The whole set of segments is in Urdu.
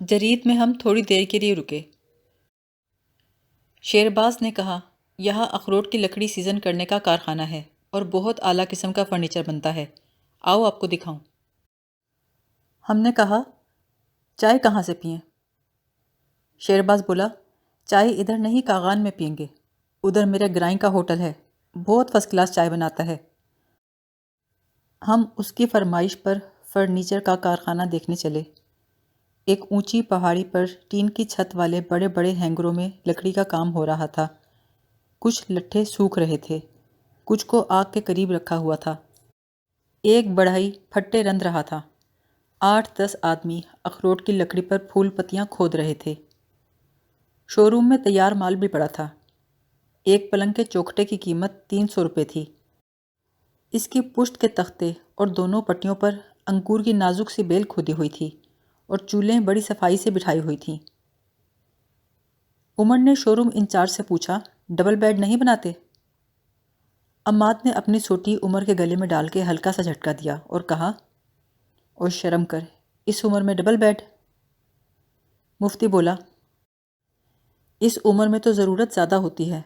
جرید میں ہم تھوڑی دیر کے لیے رکے۔ شیرباز نے کہا، یہاں اخروٹ کی لکڑی سیزن کرنے کا کارخانہ ہے اور بہت اعلیٰ قسم کا فرنیچر بنتا ہے، آؤ آپ کو دکھاؤں۔ ہم نے کہا، چائے کہاں سے پئیں؟ شیرباز بولا، چائے ادھر نہیں کاغان میں پئیں گے، ادھر میرے گرائیں کا ہوٹل ہے، بہت فرسٹ کلاس چائے بناتا ہے۔ ہم اس کی فرمائش پر فرنیچر کا کارخانہ دیکھنے چلے۔ ایک اونچی پہاڑی پر ٹین کی چھت والے بڑے بڑے ہینگروں میں لکڑی کا کام ہو رہا تھا۔ کچھ لٹھے سوکھ رہے تھے، کچھ کو آگ کے قریب رکھا ہوا تھا۔ ایک بڑھئی پھٹے رندھ رہا تھا۔ 8-10 آدمی اخروٹ کی لکڑی پر پھول پتیاں کھود رہے تھے۔ شو روم میں تیار مال بھی پڑا تھا۔ ایک پلنگ کے چوکھٹے کی قیمت 300 روپے تھی۔ اس کی پشت کے تختے اور دونوں پٹیوں پر انگور کی نازک سی بیل کھودی ہوئی تھی اور چولیں بڑی صفائی سے بٹھائی ہوئی تھیں۔ عمر نے شو روم انچارج سے پوچھا، ڈبل بیڈ نہیں بناتے؟ عماد نے اپنی سوٹی عمر کے گلے میں ڈال کے ہلکا سا جھٹکا دیا اور کہا، اور شرم کر، اس عمر میں ڈبل بیڈ؟ مفتی بولا، اس عمر میں تو ضرورت زیادہ ہوتی ہے۔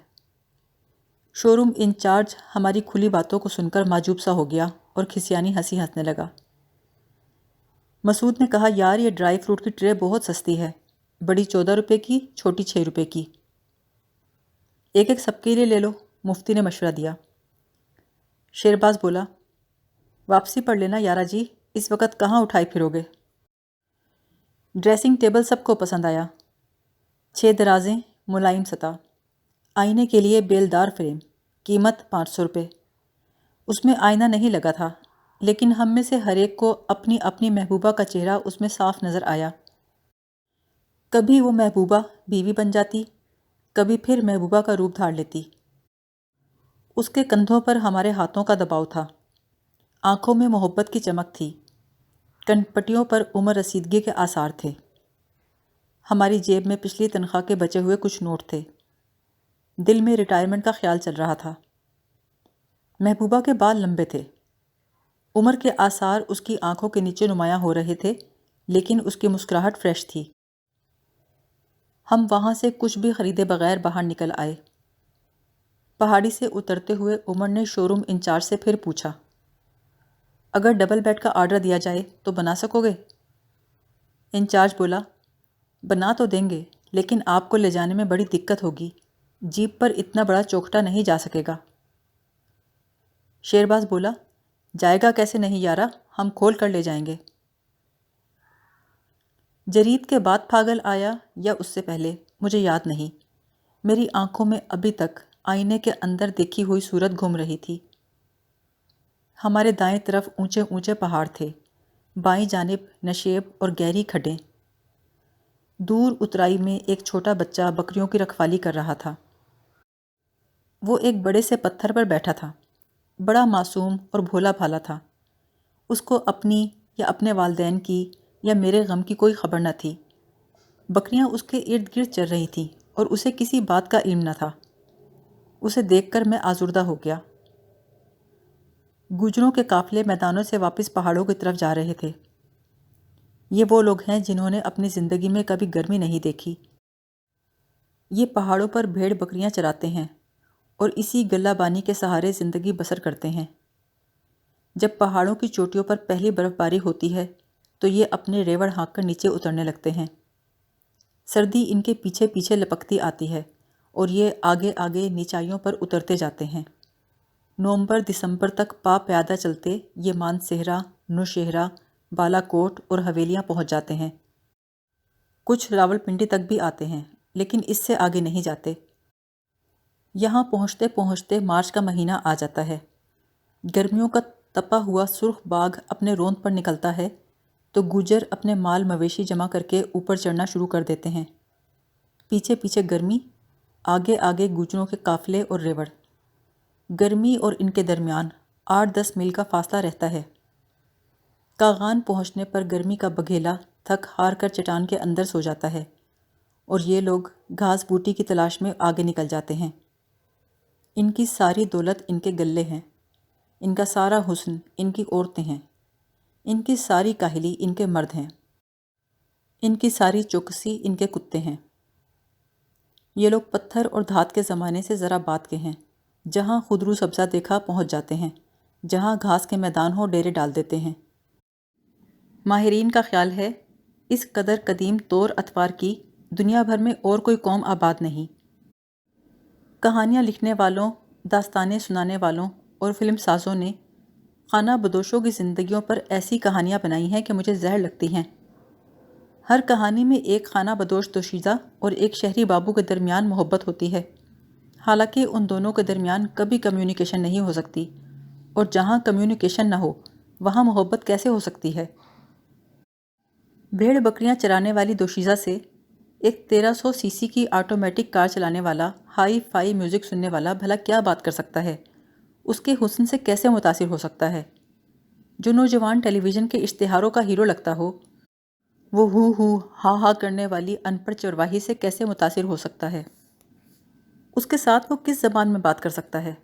شو روم انچارج ہماری کھلی باتوں کو سن کر معجوب سا ہو گیا اور کھسیانی ہنسی ہنسنے لگا۔ مسعود نے کہا، یار یہ ڈرائی فروٹ کی ٹرے بہت سستی ہے، بڑی 14 روپے کی، چھوٹی 6 روپے کی۔ ایک ایک سب کے لیے لے لو، مفتی نے مشورہ دیا۔ شیرباز بولا، واپسی پڑھ لینا یارا جی، اس وقت کہاں اٹھائی پھرو گے؟ ڈریسنگ ٹیبل سب کو پسند آیا۔ 6 درازیں، ملائم سطح، آئینے کے لیے بیلدار فریم، قیمت 500 روپے۔ اس میں آئینہ نہیں لگا تھا، لیکن ہم میں سے ہر ایک کو اپنی اپنی محبوبہ کا چہرہ اس میں صاف نظر آیا۔ کبھی وہ محبوبہ بیوی بن جاتی، کبھی پھر محبوبہ کا روپ دھار لیتی۔ اس کے کندھوں پر ہمارے ہاتھوں کا دباؤ تھا، آنکھوں میں محبت کی چمک تھی، کنپٹیوں پر عمر رسیدگی کے آثار تھے۔ ہماری جیب میں پچھلی تنخواہ کے بچے ہوئے کچھ نوٹ تھے۔ دل میں ریٹائرمنٹ کا خیال چل رہا تھا۔ محبوبہ کے بال لمبے تھے۔ عمر کے آثار اس کی آنکھوں کے نیچے نمایاں ہو رہے تھے، لیکن اس کی مسکراہٹ فریش تھی۔ ہم وہاں سے کچھ بھی خریدے بغیر باہر نکل آئے۔ پہاڑی سے اترتے ہوئے عمر نے شو روم انچارج سے پھر پوچھا، اگر ڈبل بیڈ کا آرڈر دیا جائے تو بنا سکو گے؟ انچارج بولا، بنا تو دیں گے، لیکن آپ کو لے جانے میں بڑی دقت ہوگی، جیپ پر اتنا بڑا چوکھٹا نہیں جا سکے گا۔ شیرباز بولا، جائے گا کیسے نہیں یارا، ہم کھول کر لے جائیں گے۔ جرید کے بعد پاگل آیا یا اس سے پہلے، مجھے یاد نہیں۔ میری آنکھوں میں ابھی تک آئینے کے اندر دیکھی ہوئی صورت گھوم رہی تھی۔ ہمارے دائیں طرف اونچے اونچے پہاڑ تھے، بائیں جانب نشیب اور گہری کھڈیں۔ دور اترائی میں ایک چھوٹا بچہ بکریوں کی رکھوالی کر رہا تھا۔ وہ ایک بڑے سے پتھر پر بیٹھا تھا، بڑا معصوم اور بھولا بھالا تھا۔ اس کو اپنی یا اپنے والدین کی یا میرے غم کی کوئی خبر نہ تھی۔ بکریاں اس کے ارد گرد چر رہی تھیں اور اسے کسی بات کا علم نہ تھا۔ اسے دیکھ کر میں آزردہ ہو گیا۔ گوجروں کے قافلے میدانوں سے واپس پہاڑوں کی طرف جا رہے تھے۔ یہ وہ لوگ ہیں جنہوں نے اپنی زندگی میں کبھی گرمی نہیں دیکھی۔ یہ پہاڑوں پر بھیڑ بکریاں چراتے ہیں اور اسی گلہ بانی کے سہارے زندگی بسر کرتے ہیں۔ جب پہاڑوں کی چوٹیوں پر پہلی برف باری ہوتی ہے تو یہ اپنے ریوڑ ہانک کر نیچے اترنے لگتے ہیں۔ سردی ان کے پیچھے پیچھے لپکتی آتی ہے اور یہ آگے آگے نیچائیوں پر اترتے جاتے ہیں۔ نومبر دسمبر تک پا پیادہ چلتے یہ مانسہرہ، نوشہرہ، بالا کوٹ اور حویلیاں پہنچ جاتے ہیں۔ کچھ راولپنڈی تک بھی آتے ہیں، لیکن اس سے آگے نہیں جاتے۔ یہاں پہنچتے پہنچتے مارچ کا مہینہ آ جاتا ہے۔ گرمیوں کا تپا ہوا سرخ باغ اپنے روند پر نکلتا ہے تو گوجر اپنے مال مویشی جمع کر کے اوپر چڑھنا شروع کر دیتے ہیں۔ پیچھے پیچھے گرمی، آگے آگے گوجروں کے قافلے اور ریوڑ۔ گرمی اور ان کے درمیان 8-10 میل کا فاصلہ رہتا ہے۔ کاغان پہنچنے پر گرمی کا بگھیلا تھک ہار کر چٹان کے اندر سو جاتا ہے اور یہ لوگ گھاس بوٹی کی تلاش میں آگے نکل جاتے ہیں۔ ان کی ساری دولت ان کے گلے ہیں، ان کا سارا حسن ان کی عورتیں ہیں، ان کی ساری کاہلی ان کے مرد ہیں۔ ان کی ساری چوکسی ان کے کتے ہیں۔ یہ لوگ پتھر اور دھات کے زمانے سے ذرا بات کے ہیں، جہاں خودرو سبزہ دیکھا پہنچ جاتے ہیں، جہاں گھاس کے میدان ہو ڈیرے ڈال دیتے ہیں۔ ماہرین کا خیال ہے اس قدر قدیم طور اتوار کی دنیا بھر میں اور کوئی قوم آباد نہیں۔ کہانیاں لکھنے والوں، داستانیں سنانے والوں اور فلم سازوں نے خانہ بدوشوں کی زندگیوں پر ایسی کہانیاں بنائی ہیں کہ مجھے زہر لگتی ہیں۔ ہر کہانی میں ایک خانہ بدوش دوشیزہ اور ایک شہری بابو کے درمیان محبت ہوتی ہے، حالانکہ ان دونوں کے درمیان کبھی کمیونیکیشن نہیں ہو سکتی، اور جہاں کمیونیکیشن نہ ہو وہاں محبت کیسے ہو سکتی ہے؟ بھیڑ بکریاں چرانے والی دوشیزہ سے ایک 1300 سی سی کی آٹومیٹک کار چلانے والا ہائی فائی میوزک سننے والا بھلا کیا بات کر سکتا ہے؟ اس کے حسن سے کیسے متاثر ہو سکتا ہے؟ جو نوجوان ٹیلی ویژن کے اشتہاروں کا ہیرو لگتا ہو، وہ ہو ہا ہا کرنے والی ان پڑھ چرواہی سے کیسے متاثر ہو سکتا ہے؟ اس کے ساتھ وہ کس زبان میں بات کر سکتا ہے؟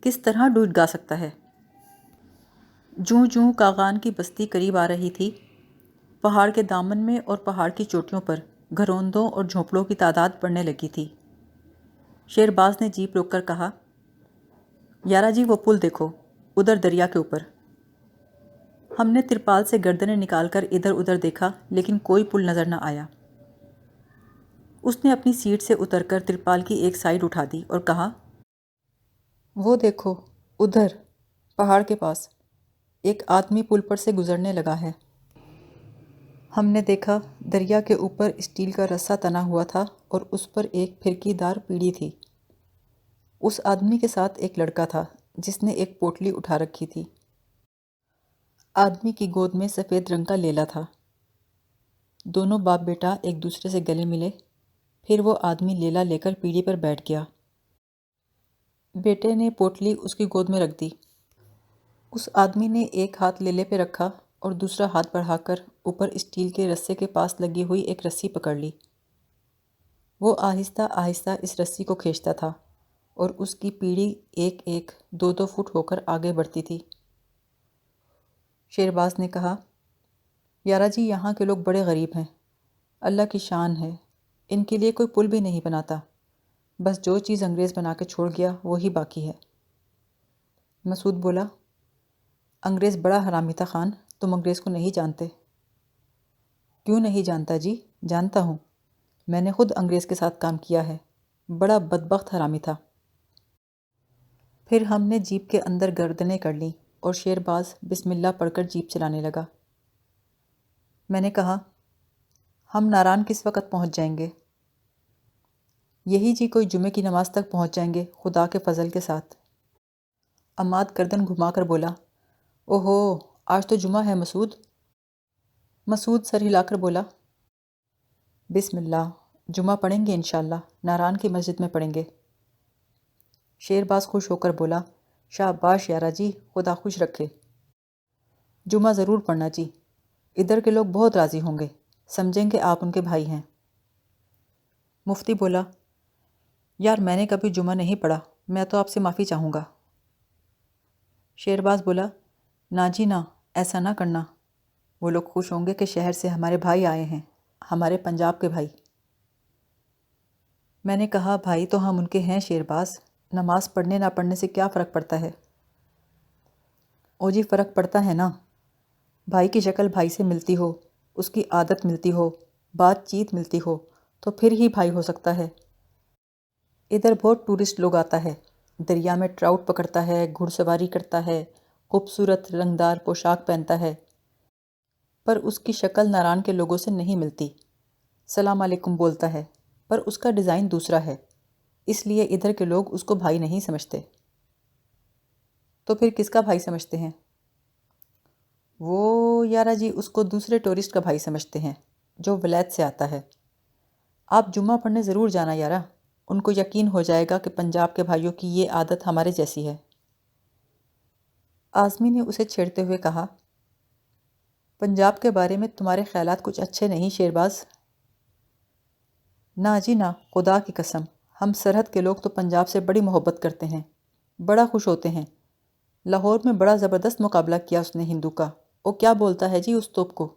کس طرح ڈوئٹ گا سکتا ہے؟ جوں جوں کاغان کی بستی قریب آ رہی تھی، پہاڑ کے دامن میں اور پہاڑ کی چوٹیوں پر گھروندوں اور جھونپڑوں کی تعداد بڑھنے لگی تھی۔ شیر باز نے جیپ روک کر کہا، یارا جی وہ پل دیکھو، ادھر دریا کے اوپر۔ ہم نے ترپال سے گردنیں نکال کر ادھر ادھر دیکھا لیکن کوئی پل نظر نہ آیا۔ اس نے اپنی سیٹ سے اتر کر ترپال کی ایک سائیڈ اٹھا دی اور کہا، وہ دیکھو ادھر پہاڑ کے پاس ایک آدمی پل پر سے گزرنے لگا ہے۔ ہم نے دیکھا دریا کے اوپر اسٹیل کا رسہ تنا ہوا تھا اور اس پر ایک پھرکی دار پیڑھی تھی۔ اس آدمی کے ساتھ ایک لڑکا تھا جس نے ایک پوٹلی اٹھا رکھی تھی۔ آدمی کی گود میں سفید رنگ کا لیلا تھا۔ دونوں باپ بیٹا ایک دوسرے سے گلے ملے، پھر وہ آدمی لیلا لے کر پیڑھی پر بیٹھ گیا۔ بیٹے نے پوٹلی اس کی گود میں رکھ دی۔ اس آدمی نے ایک ہاتھ لیلے پہ رکھا اور دوسرا ہاتھ بڑھا کر اوپر اسٹیل کے رسے کے پاس لگی ہوئی ایک رسی پکڑ لی۔ وہ آہستہ آہستہ اس رسی کو کھینچتا تھا اور اس کی پیڑھی ایک ایک 2-2 فٹ ہو کر آگے بڑھتی تھی۔ شیرباز نے کہا، یارا جی یہاں کے لوگ بڑے غریب ہیں، اللہ کی شان ہے، ان کے لیے کوئی پل بھی نہیں بناتا، بس جو چیز انگریز بنا کے چھوڑ گیا وہی باقی ہے۔ مسعود بولا، انگریز بڑا حرامی تھا خان، تم انگریز کو نہیں جانتے؟ کیوں نہیں جانتا جی، جانتا ہوں، میں نے خود انگریز کے ساتھ کام کیا ہے، بڑا بدبخت حرامی تھا۔ پھر ہم نے جیپ کے اندر گردنیں کر لیں اور شیرباز بسم اللہ پڑھ کر جیپ چلانے لگا۔ میں نے کہا، ہم ناران کس وقت پہنچ جائیں گے؟ یہی جی کوئی جمعے کی نماز تک پہنچ جائیں گے خدا کے فضل کے ساتھ۔ عماد گردن گھما کر بولا، اوہو آج تو جمعہ ہے مسعود۔ مسعود سر ہلا کر بولا، بسم اللہ، جمعہ پڑھیں گے انشاءاللہ، ناران کی مسجد میں پڑھیں گے۔ شیرباز خوش ہو کر بولا، شاباش یارا جی، خدا خوش رکھے، جمعہ ضرور پڑھنا جی، ادھر کے لوگ بہت راضی ہوں گے، سمجھیں گے آپ ان کے بھائی ہیں۔ مفتی بولا، یار میں نے کبھی جمعہ نہیں پڑھا، میں تو آپ سے معافی چاہوں گا۔ شیرباز بولا، نا جی نا، ایسا نہ کرنا، وہ لوگ خوش ہوں گے کہ شہر سے ہمارے بھائی آئے ہیں، ہمارے پنجاب کے بھائی۔ میں نے کہا، بھائی تو ہم ان کے ہیں شیرباز، نماز پڑھنے نہ پڑھنے سے کیا فرق پڑتا ہے؟ او جی فرق پڑتا ہے نا، بھائی کی شکل بھائی سے ملتی ہو، اس کی عادت ملتی ہو، بات چیت ملتی ہو، تو پھر ہی بھائی ہو سکتا ہے۔ ادھر بہت ٹورسٹ لوگ آتا ہے، دریا میں ٹراؤٹ پکڑتا ہے، گھڑ سواری کرتا ہے، خوبصورت رنگدار پوشاک پہنتا ہے، پر اس کی شکل ناران کے لوگوں سے نہیں ملتی۔ سلام علیکم بولتا ہے، پر اس کا ڈیزائن دوسرا ہے، اس لیے ادھر کے لوگ اس کو بھائی نہیں سمجھتے۔ تو پھر کس کا بھائی سمجھتے ہیں؟ وہ یارا جی اس کو دوسرے ٹورسٹ کا بھائی سمجھتے ہیں جو ولایت سے آتا ہے۔ آپ جمعہ پڑھنے ضرور جانا یارا، ان کو یقین ہو جائے گا کہ پنجاب کے بھائیوں کی یہ عادت ہمارے جیسی ہے۔ اعظمی نے اسے چھیڑتے ہوئے کہا، پنجاب کے بارے میں تمہارے خیالات کچھ اچھے نہیں شیرباز۔ نا جی نا، خدا کی قسم، ہم سرحد کے لوگ تو پنجاب سے بڑی محبت کرتے ہیں، بڑا خوش ہوتے ہیں۔ لاہور میں بڑا زبردست مقابلہ کیا اس نے ہندو کا، وہ کیا بولتا ہے جی اس توپ کو؟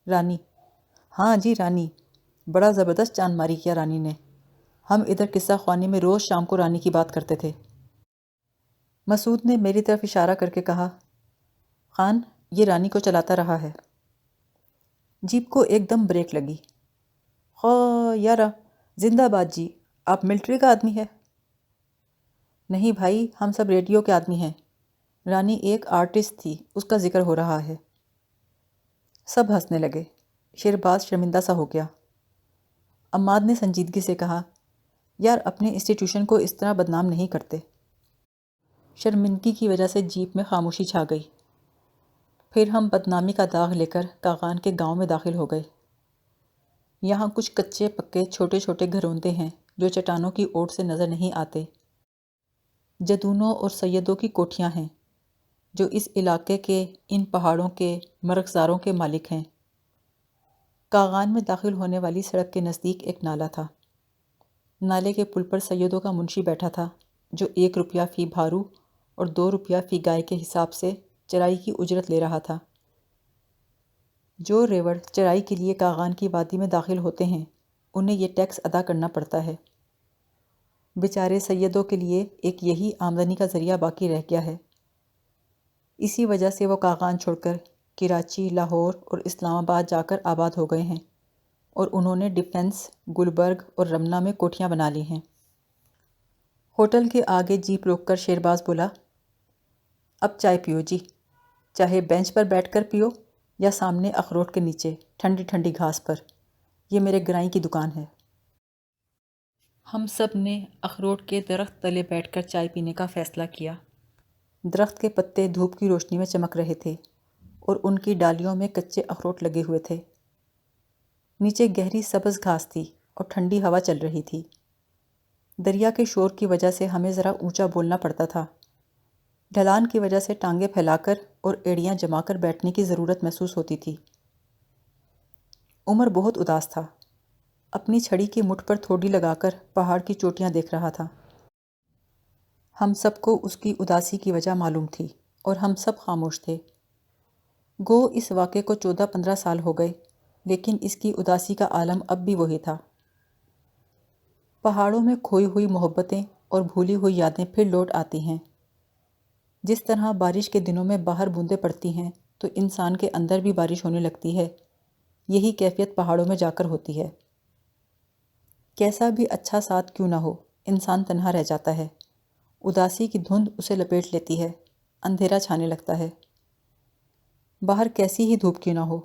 رانی، ہاں جی رانی، بڑا زبردست چاند ماری کیا رانی نے۔ ہم ادھر قصہ خوانی میں روز شام کو رانی کی بات کرتے تھے۔ مسعود نے میری طرف اشارہ کر کے کہا، خان یہ رانی کو چلاتا رہا ہے۔ جیپ کو ایک دم بریک لگی۔ خواہ یارا، زندہ باد جی، آپ ملٹری کا آدمی ہے؟ نہیں بھائی، ہم سب ریڈیو کے آدمی ہیں۔ رانی ایک آرٹسٹ تھی، اس کا ذکر ہو رہا ہے۔ سب ہنسنے لگے۔ شہرباز شرمندہ سا ہو گیا۔ عماد نے سنجیدگی سے کہا، یار اپنے انسٹیٹیوشن کو اس طرح بدنام نہیں کرتے۔ شرمندگی کی وجہ سے جیپ میں خاموشی چھا گئی۔ پھر ہم بدنامی کا داغ لے کر کاغان کے گاؤں میں داخل ہو گئے۔ یہاں کچھ کچے پکے چھوٹے چھوٹے گھروندے ہیں جو چٹانوں کی اوٹ سے نظر نہیں آتے۔ جدونوں اور سیدوں کی کوٹھیاں ہیں جو اس علاقے کے، ان پہاڑوں کے مرغزاروں کے مالک ہیں۔ کاغان میں داخل ہونے والی سڑک کے نزدیک ایک نالا تھا۔ نالے کے پل پر سیدوں کا منشی بیٹھا تھا جو 1 روپیہ فی بھارو اور 2 روپیہ فی گائے کے حساب سے چرائی کی اجرت لے رہا تھا۔ جو ریوڑ چرائی کے لیے کاغان کی وادی میں داخل ہوتے ہیں انہیں یہ ٹیکس ادا کرنا پڑتا ہے۔ بیچارے سیدوں کے لیے ایک یہی آمدنی کا ذریعہ باقی رہ گیا ہے۔ اسی وجہ سے وہ کاغان چھوڑ کر کراچی، لاہور اور اسلام آباد جا کر آباد ہو گئے ہیں، اور انہوں نے ڈیفنس، گلبرگ اور رمنہ میں کوٹھیاں بنا لی ہیں۔ ہوٹل کے آگے جیپ روک کر شہرباز بولا، اب چائے پیو جی، چاہے بینچ پر بیٹھ کر پیو یا سامنے اخروٹ کے نیچے ٹھنڈی ٹھنڈی گھاس پر، یہ میرے گرائی کی دکان ہے۔ ہم سب نے اخروٹ کے درخت تلے بیٹھ کر چائے پینے کا فیصلہ کیا۔ درخت کے پتے دھوپ کی روشنی میں چمک رہے تھے اور ان کی ڈالیوں میں کچے اخروٹ لگے ہوئے تھے۔ نیچے گہری سبز گھاس تھی اور ٹھنڈی ہوا چل رہی تھی۔ دریا کے شور کی وجہ سے ہمیں ذرا اونچا بولنا پڑتا تھا۔ ڈھلان کی وجہ سے ٹانگیں پھیلا کر اور ایڑیاں جما کر بیٹھنے کی ضرورت محسوس ہوتی تھی۔ عمر بہت اداس تھا۔ اپنی چھڑی کی مٹھ پر تھوڑی لگا کر پہاڑ کی چوٹیاں دیکھ رہا تھا۔ ہم سب کو اس کی اداسی کی وجہ معلوم تھی اور ہم سب خاموش تھے۔ گو اس واقعے کو 14-15 سال ہو گئے، لیکن اس کی اداسی کا عالم اب بھی وہی تھا۔ پہاڑوں میں کھوئی ہوئی محبتیں اور بھولی ہوئی یادیں پھر لوٹ آتی ہیں۔ جس طرح بارش کے دنوں میں باہر بوندیں پڑتی ہیں تو انسان کے اندر بھی بارش ہونے لگتی ہے، یہی کیفیت پہاڑوں میں جا کر ہوتی ہے۔ کیسا بھی اچھا ساتھ کیوں نہ ہو، انسان تنہا رہ جاتا ہے۔ اداسی کی دھند اسے لپیٹ لیتی ہے، اندھیرا چھانے لگتا ہے۔ باہر کیسی ہی دھوپ کیوں نہ ہو،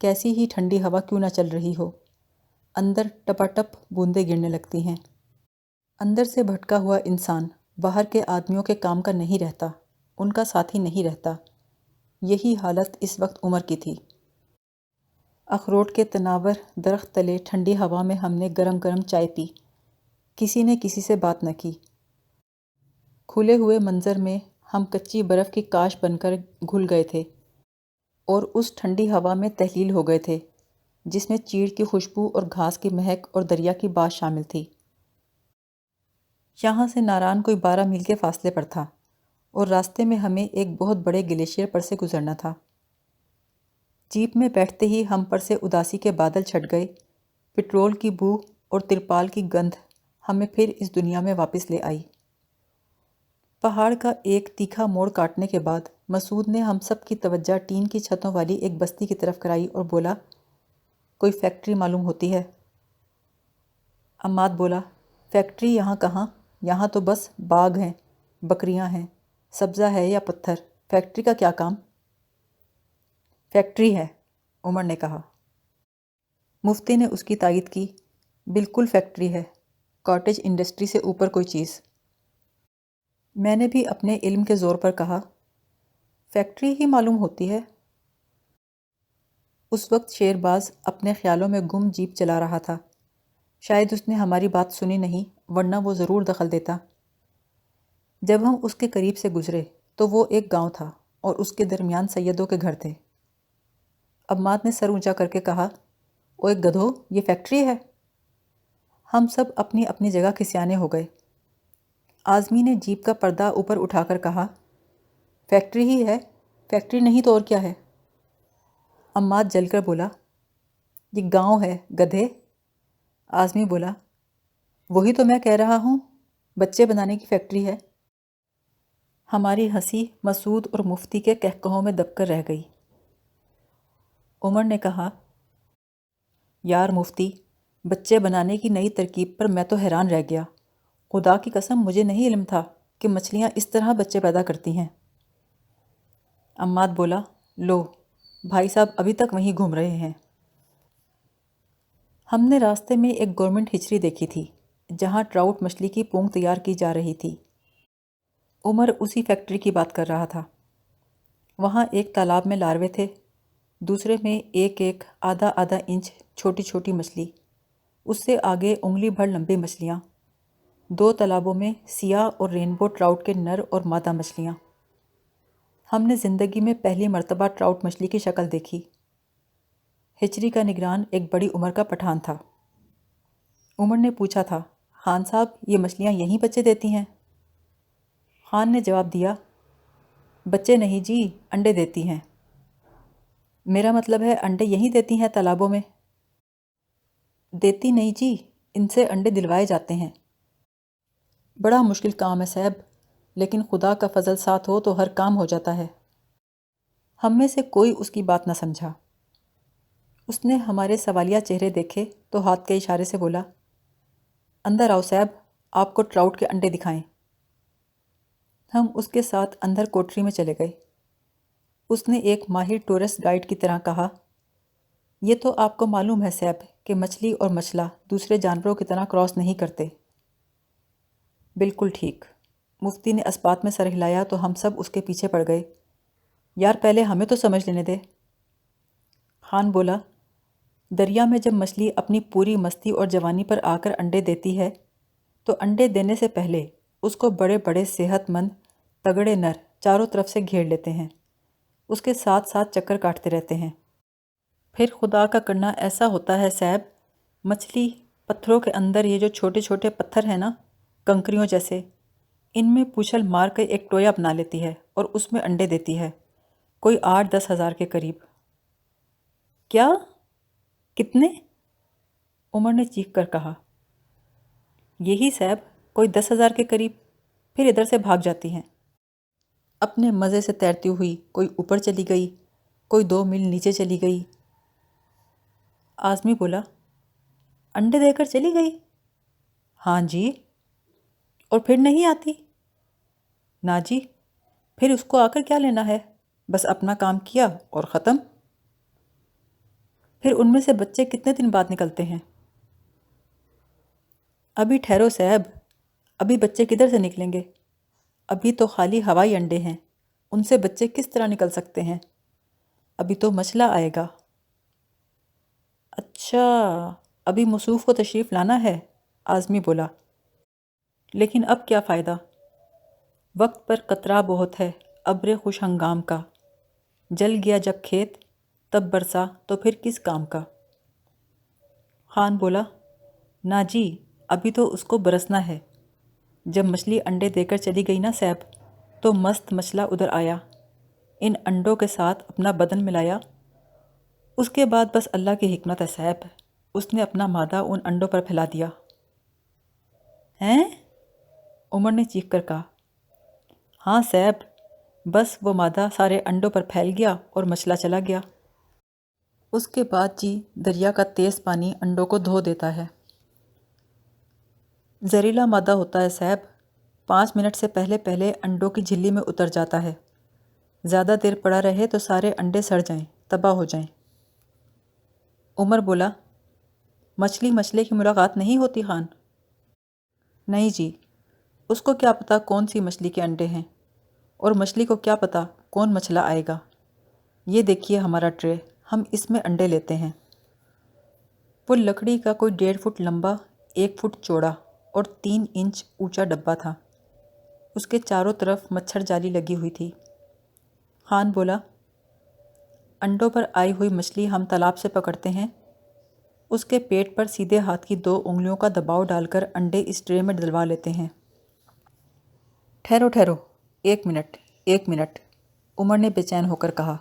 کیسی ہی ٹھنڈی ہوا کیوں نہ چل رہی ہو، اندر ٹپاٹپ بوندیں گرنے لگتی ہیں۔ اندر سے بھٹکا ہوا انسان باہر کے آدمیوں کے کام کا نہیں رہتا، ان کا ساتھی نہیں رہتا۔ یہی حالت اس وقت عمر کی تھی۔ اخروٹ کے تناور درخت تلے ٹھنڈی ہوا میں ہم نے گرم گرم چائے پی، کسی نے کسی سے بات نہ کی۔ کھلے ہوئے منظر میں ہم کچی برف کی کاش بن کر گھل گئے تھے اور اس ٹھنڈی ہوا میں تحلیل ہو گئے تھے جس میں چیڑ کی خوشبو اور گھاس کی مہک اور دریا کی بات شامل تھی۔ یہاں سے ناران کوئی 12 میل کے فاصلے پر تھا اور راستے میں ہمیں ایک بہت بڑے گلیشیئر پر سے گزرنا تھا۔ جیپ میں بیٹھتے ہی ہم پر سے اداسی کے بادل چھٹ گئے۔ پٹرول کی بو اور ترپال کی گندھ ہمیں پھر اس دنیا میں واپس لے آئی۔ پہاڑ کا ایک تیکھا موڑ کاٹنے کے بعد مسعود نے ہم سب کی توجہ ٹین کی چھتوں والی ایک بستی کی طرف کرائی اور بولا، کوئی فیکٹری معلوم ہوتی ہے؟ عماد بولا، فیکٹری یہاں کہاں، یہاں تو بس باغ ہیں، بکریاں ہیں، سبزہ ہے یا پتھر، فیکٹری کا کیا کام؟ فیکٹری ہے، عمر نے کہا۔ مفتی نے اس کی تائید کی، بالکل فیکٹری ہے، کاٹیج انڈسٹری سے اوپر کوئی چیز۔ میں نے بھی اپنے علم کے زور پر کہا، فیکٹری ہی معلوم ہوتی ہے۔ اس وقت شہرباز اپنے خیالوں میں گم جیپ چلا رہا تھا۔ شاید اس نے ہماری بات سنی نہیں، ورنہ وہ ضرور دخل دیتا۔ جب ہم اس کے قریب سے گزرے تو وہ ایک گاؤں تھا اور اس کے درمیان سیدوں کے گھر تھے۔ عماد نے سر اونچا کر کے کہا، اوئے گدھو، یہ فیکٹری ہے؟ ہم سب اپنی اپنی جگہ کھسیانے ہو گئے۔ اعظمی نے جیپ کا پردہ اوپر اٹھا کر کہا، فیکٹری ہی ہے، فیکٹری نہیں تو اور کیا ہے؟ عماد جل کر بولا، یہ گاؤں ہے گدھے، اعظمی بولا۔ وہی تو میں کہہ رہا ہوں، بچے بنانے کی فیکٹری ہے۔ ہماری ہنسی مسعود اور مفتی کے کہکہوں میں دب کر رہ گئی۔ عمر نے کہا، یار مفتی، بچے بنانے کی نئی ترکیب پر میں تو حیران رہ گیا۔ خدا کی قسم مجھے نہیں علم تھا کہ مچھلیاں اس طرح بچے پیدا کرتی ہیں۔ عماد بولا، لو، بھائی صاحب ابھی تک وہیں گھوم رہے ہیں۔ ہم نے راستے میں ایک گورنمنٹ ہچری دیکھی تھی جہاں ٹراؤٹ مچھلی کی پونگ تیار کی جا رہی تھی۔ عمر اسی فیکٹری کی بات کر رہا تھا۔ وہاں ایک تالاب میں لاروے تھے، دوسرے میں ایک آدھا انچ چھوٹی چھوٹی مچھلی، اس سے آگے انگلی بھر لمبی مچھلیاں، 2 تالابوں میں سیاہ اور رینبو ٹراؤٹ کے نر اور مادہ مچھلیاں۔ ہم نے زندگی میں پہلی مرتبہ ٹراؤٹ مچھلی کی شکل دیکھی۔ ہچری کا نگران ایک بڑی عمر کا پٹھان تھا۔ عمر نے پوچھا تھا، خان صاحب یہ مچھلیاں یہیں بچے دیتی ہیں؟ خان نے جواب دیا، بچے نہیں جی، انڈے دیتی ہیں۔ میرا مطلب ہے انڈے یہیں دیتی ہیں تالابوں میں؟ دیتی نہیں جی، ان سے انڈے دلوائے جاتے ہیں۔ بڑا مشکل کام ہے صاحب، لیکن خدا کا فضل ساتھ ہو تو ہر کام ہو جاتا ہے۔ ہم میں سے کوئی اس کی بات نہ سمجھا۔ اس نے ہمارے سوالیہ چہرے دیکھے تو ہاتھ کے اشارے سے بولا، اندر آؤ صاحب، آپ کو ٹراؤٹ کے انڈے دکھائیں۔ ہم اس کے ساتھ اندر کوٹری میں چلے گئے۔ اس نے ایک ماہر ٹورسٹ گائیڈ کی طرح کہا، یہ تو آپ کو معلوم ہے صاحب کہ مچھلی اور مچھلا دوسرے جانوروں کی طرح کراس نہیں کرتے۔ بالکل ٹھیک۔ مفتی نے اسبات میں سر ہلایا تو ہم سب اس کے پیچھے پڑ گئے۔ یار پہلے ہمیں تو سمجھ لینے دے۔ خان بولا، دریا میں جب مچھلی اپنی پوری مستی اور جوانی پر آ کر انڈے دیتی ہے تو انڈے دینے سے پہلے اس کو بڑے بڑے صحت مند تگڑے نر چاروں طرف سے گھیر لیتے ہیں، اس کے ساتھ ساتھ چکر کاٹتے رہتے ہیں۔ پھر خدا کا کرنا ایسا ہوتا ہے صاحب، مچھلی پتھروں کے اندر یہ جو چھوٹے چھوٹے پتھر ہیں نا، کنکریوں جیسے، ان میں پوچھل مار کے ایک ٹویا بنا لیتی ہے اور اس میں انڈے دیتی ہے، کوئی 8-10 ہزار کے قریب۔ کیا؟ کتنے؟ عمر نے چیخ کر کہا۔ یہی صاحب، کوئی 10 ہزار کے قریب، پھر ادھر سے بھاگ جاتی ہیں۔ اپنے مزے سے تیرتی ہوئی کوئی اوپر چلی گئی، کوئی 2 میل نیچے چلی گئی۔ اعظمی بولا، انڈے دے کر چلی گئی؟ ہاں جی۔ اور پھر نہیں آتی؟ نا جی، پھر اس کو آ کر کیا لینا ہے، بس اپنا کام کیا اور ختم۔ پھر ان میں سے بچے کتنے دن بعد نکلتے ہیں؟ ابھی ٹھہرو صاحب، ابھی بچے کدھر سے نکلیں گے؟ ابھی تو خالی ہوائی انڈے ہیں، ان سے بچے کس طرح نکل سکتے ہیں؟ ابھی تو مچھلا آئے گا۔ اچھا، ابھی موصوف کو تشریف لانا ہے، اعظمی بولا۔ لیکن اب کیا فائدہ؟ وقت پر قطرہ بہت ہے، ابر خوش ہنگام کا، جل گیا جب کھیت تب برسا تو پھر کس کام کا؟ خان بولا، نا جی، ابھی تو اس کو برسنا ہے۔ جب مچھلی انڈے دے کر چلی گئی نا صاحب، تو مست مچھلا ادھر آیا، ان انڈوں کے ساتھ اپنا بدن ملایا۔ اس کے بعد بس اللہ کی حکمت ہے صاحب، اس نے اپنا مادہ ان انڈوں پر پھیلا دیا۔ ہیں؟ عمر نے چیخ کر کہا۔ ہاں صاحب، بس وہ مادہ سارے انڈوں پر پھیل گیا اور مچھلا چلا گیا۔ اس کے بعد جی دریا کا تیز پانی انڈوں کو دھو دیتا ہے۔ زہریلا مادہ ہوتا ہے صاحب، 5 منٹ سے پہلے پہلے انڈوں کی جھلی میں اتر جاتا ہے، زیادہ دیر پڑا رہے تو سارے انڈے سڑ جائیں، تباہ ہو جائیں۔ عمر بولا، مچھلی مچھلے کی ملاقات نہیں ہوتی خان؟ نہیں جی، اس کو کیا پتہ کون سی مچھلی کے انڈے ہیں، اور مچھلی کو کیا پتہ کون مچھلا آئے گا۔ یہ دیکھیے ہمارا ٹرے، ہم اس میں انڈے لیتے ہیں۔ وہ لکڑی کا کوئی 1.5 فٹ لمبا، 1 فٹ چوڑا اور 3 انچ اونچا ڈبہ تھا، اس کے چاروں طرف مچھر جالی لگی ہوئی تھی۔ خان بولا، انڈوں پر آئی ہوئی مچھلی ہم تالاب سے پکڑتے ہیں، اس کے پیٹ پر سیدھے ہاتھ کی 2 انگلیوں کا دباؤ ڈال کر انڈے اس ٹرے میں ڈلوا لیتے ہیں۔ ٹھہرو ٹھہرو، 1 منٹ 1 منٹ، عمر نے بے چین ہو کر کہا۔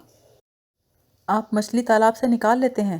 آپ مچھلی تالاب سے نکال لیتے ہیں؟